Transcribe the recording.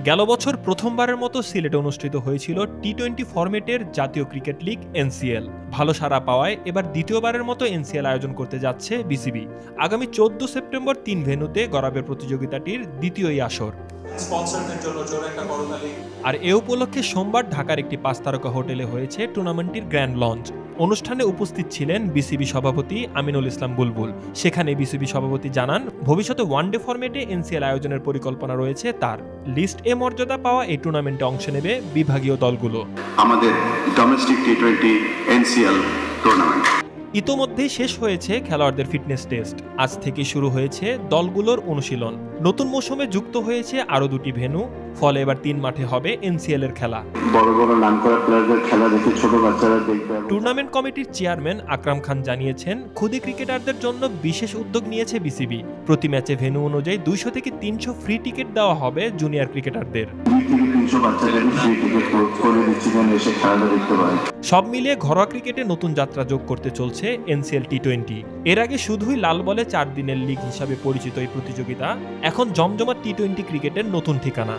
গেল বছর প্রথমবারের মতো সিলেটে অনুষ্ঠিত হয়েছিল টি-20 ফরম্যাটের জাতীয় ক্রিকেট লিগ এনসিএল। ভালো সাড়া পাওয়ায় এবার দ্বিতীয়বারের মতো এনসিএল আয়োজন করতে যাচ্ছে বিসিবি। আগামী 14 সেপ্টেম্বর 3 ভেন্যুতে গড়াবে প্রতিযোগিতাটির দ্বিতীয় আসর। আর এ উপলক্ষে সোমবার ঢাকার একটি 5 তারকা হোটেলে হয়েছে টুর্নামেন্টটির গ্র্যান্ড লঞ্চ। অনুষ্ঠানে উপস্থিত ছিলেন বিসিবি সভাপতি আমিনুল ইসলাম বুলবুল। সেখানে বিসিবি সভাপতি জানান, ভবিষ্যতে ওয়ানডে ফরম্যাটে এনসিএল আয়োজনের পরিকল্পনা রয়েছে তার। লিস্ট এ মর্যাদা পাওয়া এই টুর্নামেন্টে অংশ নেবে বিভাগীয় দলগুলো। আমাদের ডোমেস্টিক টি20 এনসিএল টুর্নামেন্ট ইতোমধ্যেই শেষ হয়েছে খেলোয়াড়দের ফিটনেস টেস্ট। আজ থেকে শুরু হয়েছে দলগুলোর অনুশীলন। নতুন মৌসুমে যুক্ত হয়েছে আরও 2টি ভেন্যু, ফলে এবার 3 মাঠে হবে এনসিএল এর খেলা। বড় বড় নামকরা প্লেয়ারদের খেলা দেখে ছোট বাচ্চারা দেখবে। টুর্নামেন্ট কমিটির চেয়ারম্যান আকরাম খান জানিয়েছেন, ক্ষুদে ক্রিকেটারদের জন্য বিশেষ উদ্যোগ নিয়েছে বিসিবি। প্রতি ম্যাচে ভেন্যু অনুযায়ী 200 থেকে 300 ফ্রি টিকিট দেওয়া হবে জুনিয়র ক্রিকেটারদের। সব মিলিয়ে ঘরোয়া ক্রিকেটে নতুন যাত্রা যোগ করতে চলছে এনসিএল টি20। এর আগে শুধুই লাল বলে 4 দিনের লিগ হিসাবে পরিচিত এই প্রতিযোগিতা এখন জমজমাট টি20 ক্রিকেটের নতুন ঠিকানা।